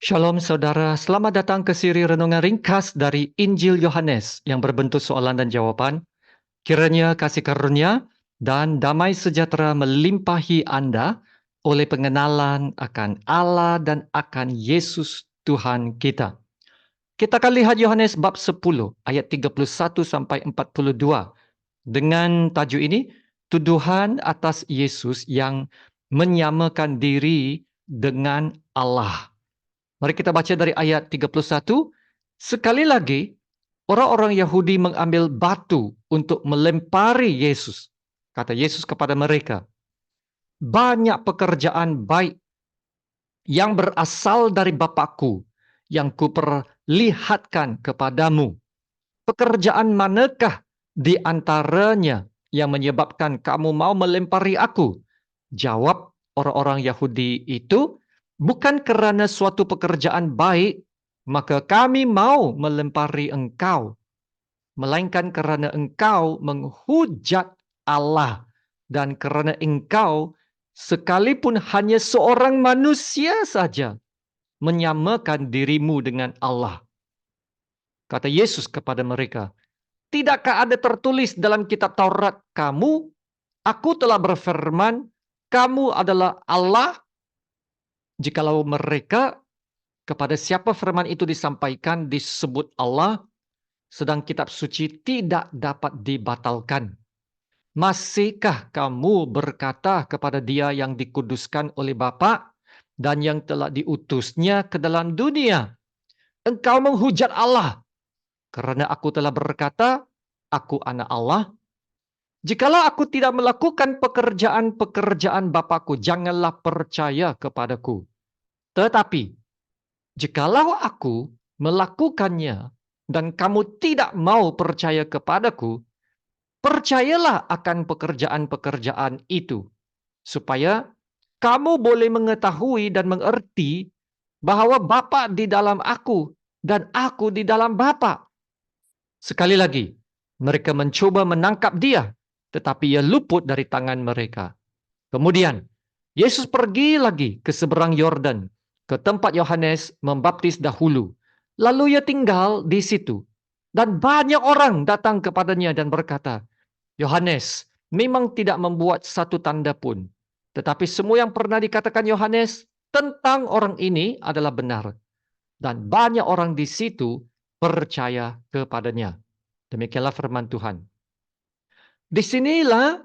Shalom saudara, selamat datang ke siri renungan ringkas dari Injil Yohanes yang berbentuk soalan dan jawaban. Kiranya kasih karunia dan damai sejahtera melimpahi Anda oleh pengenalan akan Allah dan akan Yesus Tuhan kita. Kita akan lihat Yohanes bab 10 ayat 31 sampai 42 dengan tajuk ini, tuduhan atas Yesus yang menyamakan diri dengan Allah. Mari kita baca dari ayat 31. Sekali lagi, orang-orang Yahudi mengambil batu untuk melempari Yesus. Kata Yesus kepada mereka, banyak pekerjaan baik yang berasal dari Bapakku yang kuperlihatkan kepadamu. Pekerjaan manakah di antaranya yang menyebabkan kamu mau melempari aku? Jawab orang-orang Yahudi itu, bukan kerana suatu pekerjaan baik, maka kami mau melempari engkau, melainkan kerana engkau menghujat Allah dan kerana engkau sekalipun hanya seorang manusia saja menyamakan dirimu dengan Allah. Kata Yesus kepada mereka, tidakkah ada tertulis dalam kitab Taurat kamu, aku telah berfirman, kamu adalah Allah? Jikalau mereka kepada siapa firman itu disampaikan disebut Allah, sedang kitab suci tidak dapat dibatalkan. Masihkah kamu berkata kepada dia yang dikuduskan oleh Bapa dan yang telah diutusnya ke dalam dunia, engkau menghujat Allah, kerana aku telah berkata, aku anak Allah? Jikalau aku tidak melakukan pekerjaan-pekerjaan Bapakku, janganlah percaya kepadaku. Tetapi, jikalau aku melakukannya dan kamu tidak mau percaya kepadaku, percayalah akan pekerjaan-pekerjaan itu, supaya kamu boleh mengetahui dan mengerti bahwa Bapa di dalam aku dan aku di dalam Bapa. Sekali lagi, mereka mencoba menangkap dia, tetapi ia luput dari tangan mereka. Kemudian, Yesus pergi lagi ke seberang Yordan, ke tempat Yohanes membaptis dahulu. Lalu ia tinggal di situ. Dan banyak orang datang kepadanya dan berkata, Yohanes memang tidak membuat satu tanda pun. Tetapi semua yang pernah dikatakan Yohanes tentang orang ini adalah benar. Dan banyak orang di situ percaya kepadanya. Demikianlah firman Tuhan. Di sinilah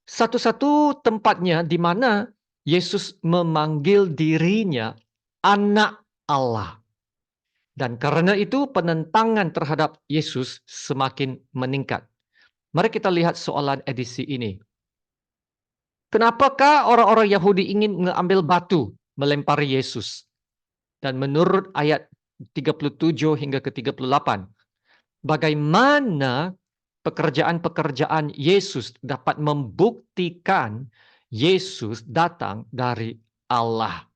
satu-satu tempatnya di mana Yesus memanggil dirinya anak Allah. Dan karena itu penentangan terhadap Yesus semakin meningkat. Mari kita lihat soalan edisi ini. Kenapakah orang-orang Yahudi ingin mengambil batu melempari Yesus? Dan menurut ayat 37 hingga ke 38, bagaimana pekerjaan-pekerjaan Yesus dapat membuktikan Yesus datang dari Allah.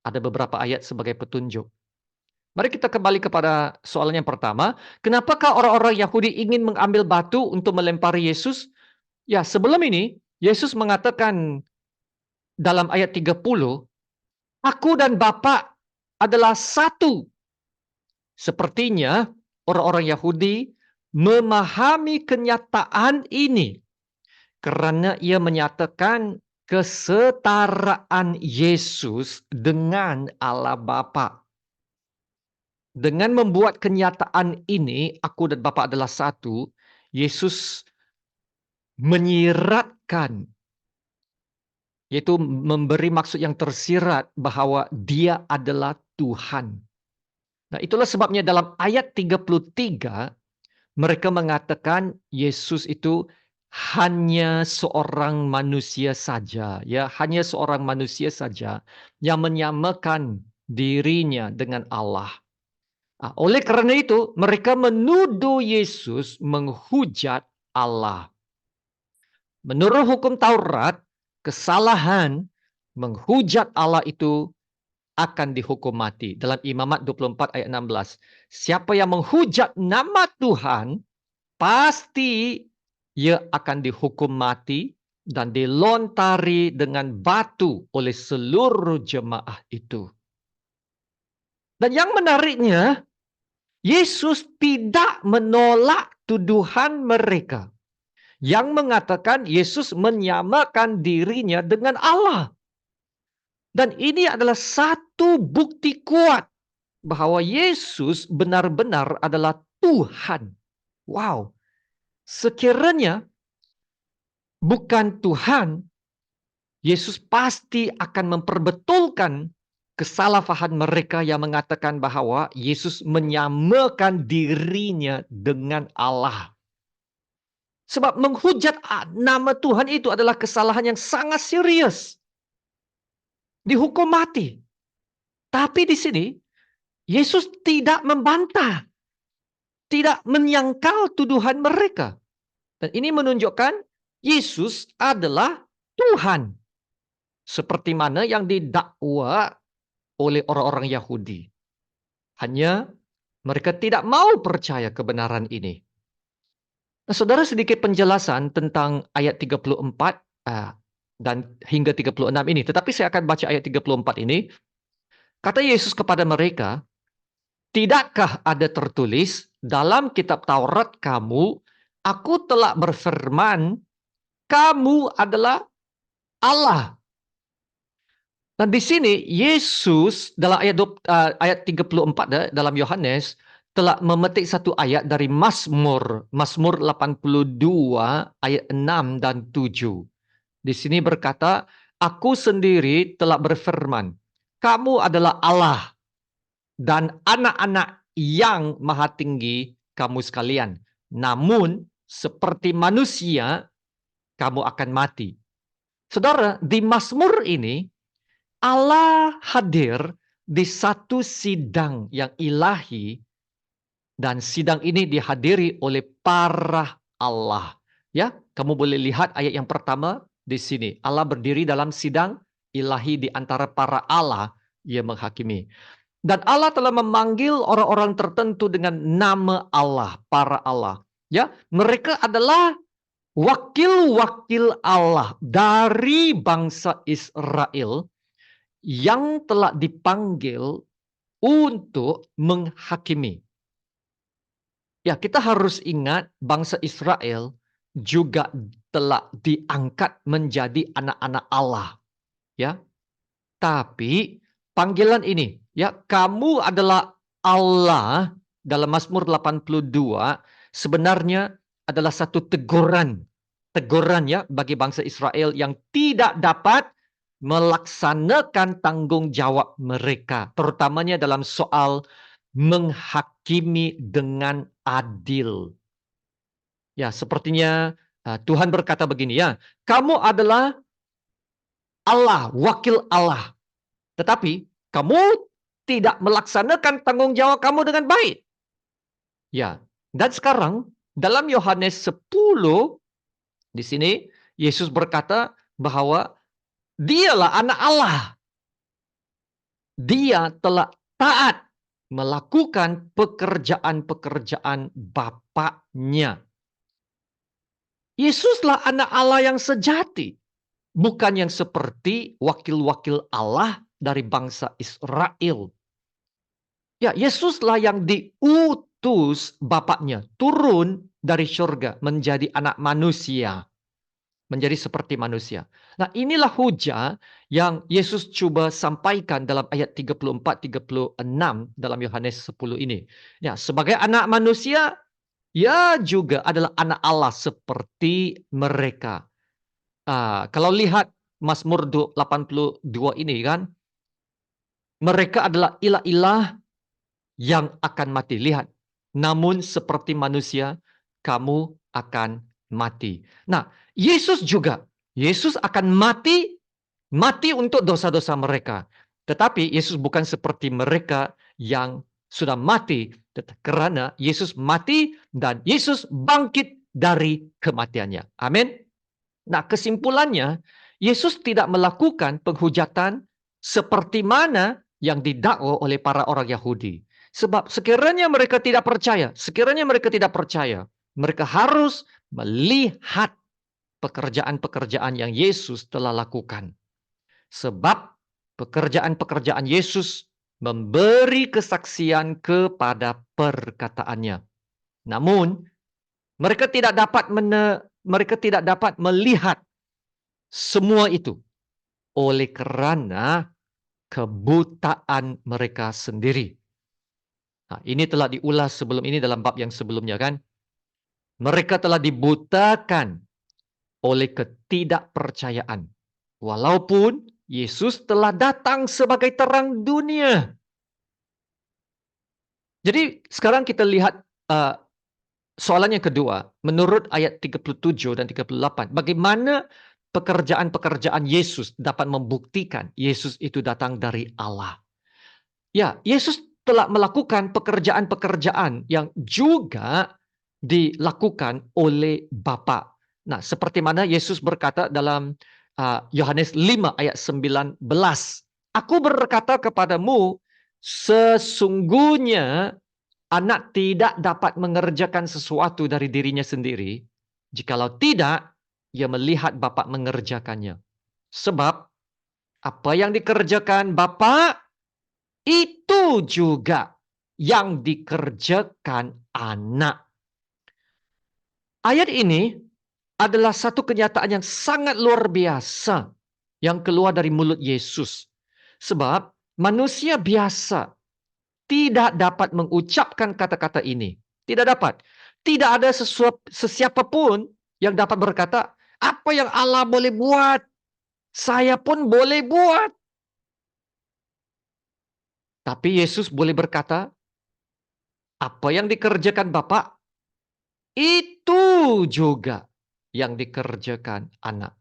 Ada beberapa ayat sebagai petunjuk. Mari kita kembali kepada soalan yang pertama. Kenapakah orang-orang Yahudi ingin mengambil batu untuk melempari Yesus? Ya, sebelum ini, Yesus mengatakan dalam ayat 30, aku dan Bapa adalah satu. Sepertinya orang-orang Yahudi memahami kenyataan ini karena ia menyatakan kesetaraan Yesus dengan Allah Bapa. Dengan membuat kenyataan ini, aku dan Bapa adalah satu, Yesus menyiratkan, yaitu memberi maksud yang tersirat bahwa dia adalah Tuhan. Nah, itulah sebabnya dalam ayat 33, mereka mengatakan Yesus itu hanya seorang manusia saja, ya, hanya seorang manusia saja yang menyamakan dirinya dengan Allah. Oleh karena itu, mereka menuduh Yesus menghujat Allah. Menurut hukum Taurat, kesalahan menghujat Allah itu akan dihukum mati. Dalam Imamat 24 ayat 16. Siapa yang menghujat nama Tuhan, pasti ia akan dihukum mati dan dilontari dengan batu oleh seluruh jemaah itu. Dan yang menariknya, Yesus tidak menolak tuduhan mereka yang mengatakan Yesus menyamakan dirinya dengan Allah. Dan ini adalah satu bukti kuat bahwa Yesus benar-benar adalah Tuhan. Wow, sekiranya bukan Tuhan, Yesus pasti akan memperbetulkan kesalahan mereka yang mengatakan bahwa Yesus menyamakan dirinya dengan Allah. Sebab menghujat nama Tuhan itu adalah kesalahan yang sangat serius. Dihukum mati. Tapi di sini, Yesus tidak membantah. Tidak menyangkal tuduhan mereka. Dan ini menunjukkan Yesus adalah Tuhan. Seperti mana yang didakwa oleh orang-orang Yahudi. Hanya mereka tidak mau percaya kebenaran ini. Nah, saudara, sedikit penjelasan tentang ayat 34 dan hingga 36 ini. Tetapi saya akan baca ayat 34 ini. Kata Yesus kepada mereka, "Tidakkah ada tertulis dalam kitab Taurat kamu, aku telah berfirman, kamu adalah Allah." Dan di sini Yesus dalam ayat 34 dalam Yohanes telah memetik satu ayat dari Mazmur 82 ayat 6 dan 7. Di sini berkata, "Aku sendiri telah berfirman, kamu adalah Allah dan anak-anak yang maha tinggi kamu sekalian. Namun seperti manusia kamu akan mati." Saudara, di Mazmur ini Allah hadir di satu sidang yang ilahi, dan sidang ini dihadiri oleh para Allah. Ya, kamu boleh lihat ayat yang pertama di sini. Allah berdiri dalam sidang ilahi di antara para Allah, ia menghakimi. Dan Allah telah memanggil orang-orang tertentu dengan nama Allah, para Allah. Ya, mereka adalah wakil-wakil Allah dari bangsa Israel yang telah dipanggil untuk menghakimi. Ya, kita harus ingat bangsa Israel juga telah diangkat menjadi anak-anak Allah. Ya. Tapi panggilan ini, ya, kamu adalah Allah dalam Mazmur 82 sebenarnya adalah satu teguran. Teguran, ya, bagi bangsa Israel yang tidak dapat melaksanakan tanggung jawab mereka, terutamanya dalam soal menghakimi dengan adil. Ya, sepertinya Tuhan berkata begini, ya, kamu adalah Allah, wakil Allah. Tetapi kamu tidak melaksanakan tanggung jawab kamu dengan baik. Ya, dan sekarang dalam Yohanes 10 di sini Yesus berkata bahwa dialah anak Allah. Dia telah taat melakukan pekerjaan-pekerjaan Bapaknya. Yesuslah anak Allah yang sejati, bukan yang seperti wakil-wakil Allah dari bangsa Israel. Ya, Yesuslah yang diutus Bapaknya turun dari surga menjadi anak manusia. Menjadi seperti manusia. Nah, inilah hujah yang Yesus coba sampaikan dalam ayat 34-36 dalam Yohanes 10 ini. Ya, sebagai anak manusia, ia juga adalah anak Allah seperti mereka. Kalau lihat Mazmur 82 ini kan, mereka adalah ilah-ilah yang akan mati. Lihat, namun seperti manusia, kamu akan mati. Nah, Yesus juga. Yesus akan mati untuk dosa-dosa mereka. Tetapi Yesus bukan seperti mereka yang sudah mati. Karena Yesus mati dan Yesus bangkit dari kematiannya. Amin. Nah, kesimpulannya, Yesus tidak melakukan penghujatan seperti mana yang didakwa oleh para orang Yahudi. Sebab sekiranya mereka tidak percaya, mereka harus melihat pekerjaan-pekerjaan yang Yesus telah lakukan. Sebab pekerjaan-pekerjaan Yesus memberi kesaksian kepada perkataannya. Namun, mereka tidak dapat melihat semua itu oleh kerana kebutaan mereka sendiri. Nah, ini telah diulas sebelum ini dalam bab yang sebelumnya kan. Mereka telah dibutakan oleh ketidakpercayaan. Walaupun Yesus telah datang sebagai terang dunia. Jadi sekarang kita lihat soalan yang kedua. Menurut ayat 37 dan 38. Bagaimana pekerjaan-pekerjaan Yesus dapat membuktikan Yesus itu datang dari Allah. Ya, Yesus telah melakukan pekerjaan-pekerjaan yang juga dilakukan oleh Bapa. Nah, seperti mana Yesus berkata dalam Yohanes 5 ayat 19. Aku berkata kepadamu, sesungguhnya anak tidak dapat mengerjakan sesuatu dari dirinya sendiri, jikalau tidak, ia melihat Bapa mengerjakannya. Sebab apa yang dikerjakan Bapa, itu juga yang dikerjakan anak. Ayat ini adalah satu kenyataan yang sangat luar biasa yang keluar dari mulut Yesus. Sebab manusia biasa tidak dapat mengucapkan kata-kata ini. Tidak dapat. Tidak ada sesiapa pun yang dapat berkata, apa yang Allah boleh buat, saya pun boleh buat. Tapi Yesus boleh berkata, apa yang dikerjakan Bapa, itu juga yang dikerjakan anak.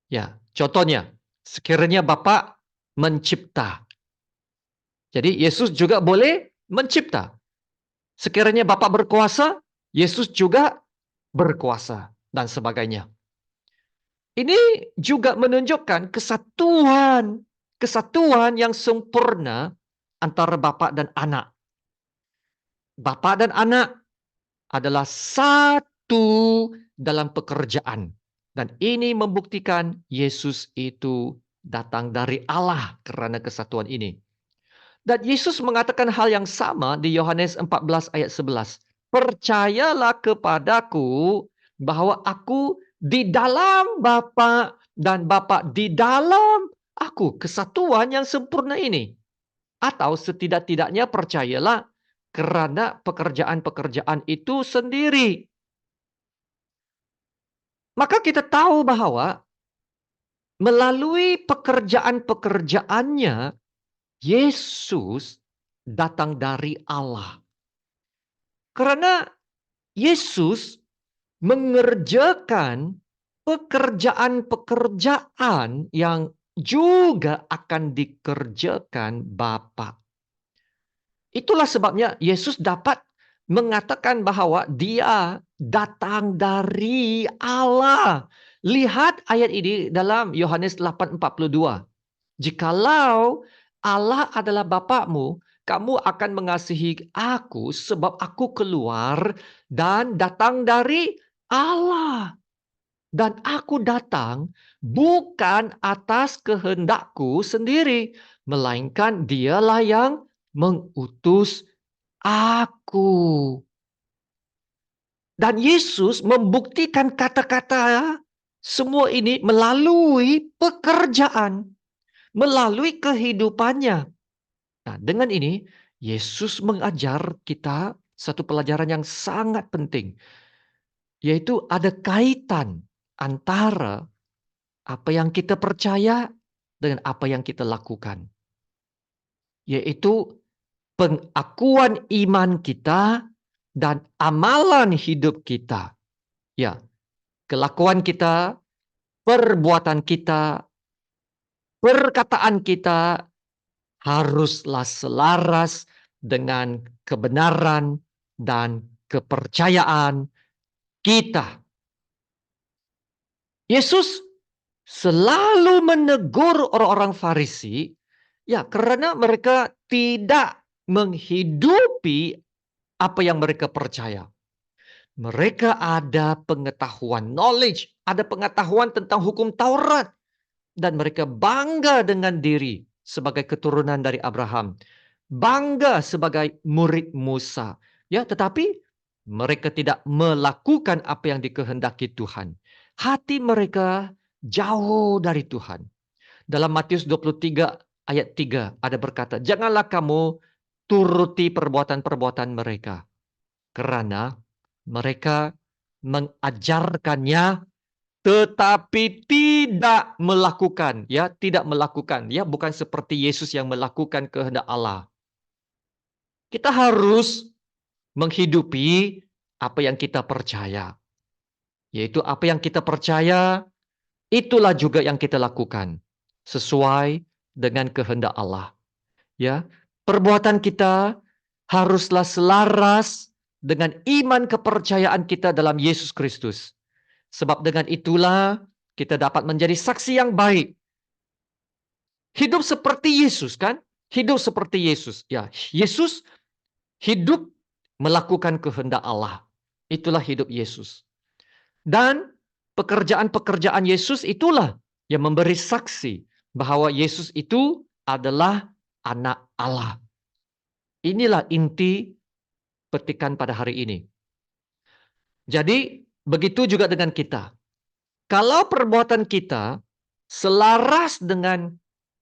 Ya, contohnya, sekiranya Bapa mencipta. Jadi Yesus juga boleh mencipta. Sekiranya Bapa berkuasa, Yesus juga berkuasa dan sebagainya. Ini juga menunjukkan kesatuan yang sempurna antara Bapa dan anak. Bapa dan anak adalah satu dalam pekerjaan. Dan ini membuktikan Yesus itu datang dari Allah kerana kesatuan ini. Dan Yesus mengatakan hal yang sama di Yohanes 14 ayat 11. Percayalah kepadaku bahwa aku di dalam Bapa dan Bapa di dalam aku. Kesatuan yang sempurna ini. Atau setidak-tidaknya percayalah kerana pekerjaan-pekerjaan itu sendiri. Maka kita tahu bahwa melalui pekerjaan-pekerjaannya, Yesus datang dari Allah. Karena Yesus mengerjakan pekerjaan-pekerjaan yang juga akan dikerjakan Bapa. Itulah sebabnya Yesus dapat mengatakan bahwa dia datang dari Allah. Lihat ayat ini dalam Yohanes 8:42. Jikalau Allah adalah Bapakmu, kamu akan mengasihi aku sebab aku keluar dan datang dari Allah. Dan aku datang bukan atas kehendakku sendiri, melainkan dialah yang mengutus aku. Dan Yesus membuktikan kata-kata semua ini melalui pekerjaan, melalui kehidupannya. Nah, dengan ini Yesus mengajar kita satu pelajaran yang sangat penting, yaitu ada kaitan antara apa yang kita percaya dengan apa yang kita lakukan. Yaitu pengakuan iman kita dan amalan hidup kita. Ya, kelakuan kita, perbuatan kita, perkataan kita haruslah selaras dengan kebenaran dan kepercayaan kita. Yesus selalu menegur orang-orang Farisi, ya, karena mereka tidak menghidupi apa yang mereka percaya. Mereka ada pengetahuan, knowledge, ada pengetahuan tentang hukum Taurat. Dan mereka bangga dengan diri. sebagai keturunan dari Abraham. Bangga sebagai murid Musa. Ya, tetapi mereka tidak melakukan apa yang dikehendaki Tuhan. Hati mereka jauh dari Tuhan. Dalam Matius 23 ayat 3 ada berkata, "Janganlah kamu turuti perbuatan-perbuatan mereka, karena mereka mengajarkannya tetapi tidak melakukan." Ya, tidak melakukan. Ya, bukan seperti Yesus yang melakukan kehendak Allah. Kita harus menghidupi apa yang kita percaya. Yaitu apa yang kita percaya, itulah juga yang kita lakukan. Sesuai dengan kehendak Allah. Ya, perbuatan kita haruslah selaras dengan iman kepercayaan kita dalam Yesus Kristus. Sebab dengan itulah kita dapat menjadi saksi yang baik. Hidup seperti Yesus kan? Hidup seperti Yesus. Ya, Yesus hidup melakukan kehendak Allah. Itulah hidup Yesus. Dan pekerjaan-pekerjaan Yesus itulah yang memberi saksi bahwa Yesus itu adalah anak Allah. Inilah inti petikan pada hari ini. Jadi, begitu juga dengan kita. Kalau perbuatan kita selaras dengan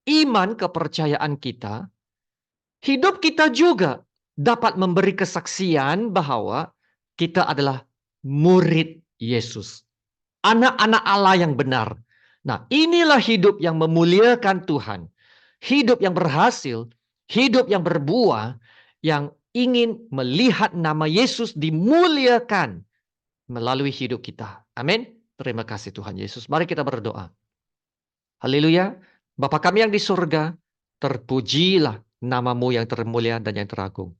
iman kepercayaan kita, hidup kita juga dapat memberi kesaksian bahwa kita adalah murid Yesus. Anak-anak Allah yang benar. Nah, inilah hidup yang memuliakan Tuhan. Hidup yang berhasil, hidup yang berbuah, yang ingin melihat nama Yesus dimuliakan melalui hidup kita. Amin. Terima kasih Tuhan Yesus. Mari kita berdoa. Haleluya. Bapa kami yang di surga, terpujilah nama-Mu yang termulia dan yang teragung.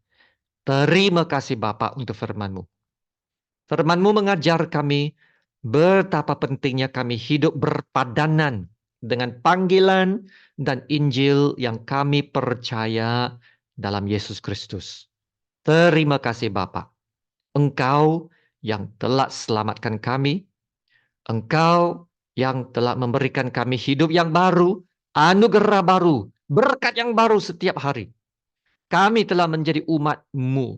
Terima kasih Bapa untuk firman-Mu. Firman-Mu mengajar kami betapa pentingnya kami hidup berpadanan dengan panggilan dan Injil yang kami percaya dalam Yesus Kristus. Terima kasih Bapa. Engkau yang telah selamatkan kami. Engkau yang telah memberikan kami hidup yang baru, anugerah baru, berkat yang baru setiap hari. Kami telah menjadi umat-Mu.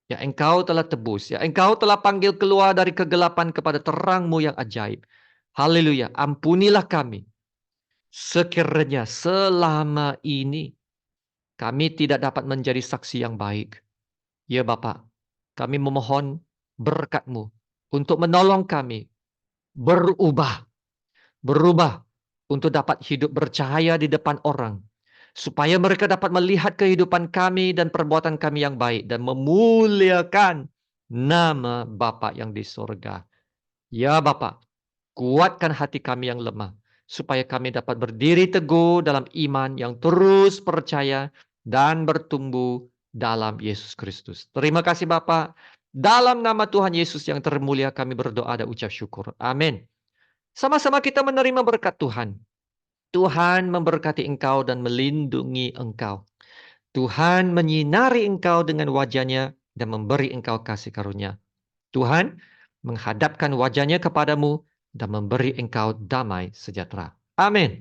Ya, Engkau telah tebus. Ya, Engkau telah panggil keluar dari kegelapan kepada terang-Mu yang ajaib. Haleluya. Ampunilah kami. Sekiranya selama ini kami tidak dapat menjadi saksi yang baik. Ya Bapak, kami memohon berkat-Mu untuk menolong kami berubah untuk dapat hidup bercahaya di depan orang. Supaya mereka dapat melihat kehidupan kami dan perbuatan kami yang baik. Dan memuliakan nama Bapa yang di surga. Ya Bapa, kuatkan hati kami yang lemah. Supaya kami dapat berdiri teguh dalam iman yang terus percaya dan bertumbuh dalam Yesus Kristus. Terima kasih Bapa. Dalam nama Tuhan Yesus yang termulia kami berdoa dan ucap syukur. Amin. Sama-sama kita menerima berkat Tuhan. Tuhan memberkati engkau dan melindungi engkau. Tuhan menyinari engkau dengan wajah-Nya dan memberi engkau kasih karunia. Tuhan menghadapkan wajah-Nya kepadamu dan memberi engkau damai sejahtera. Amin.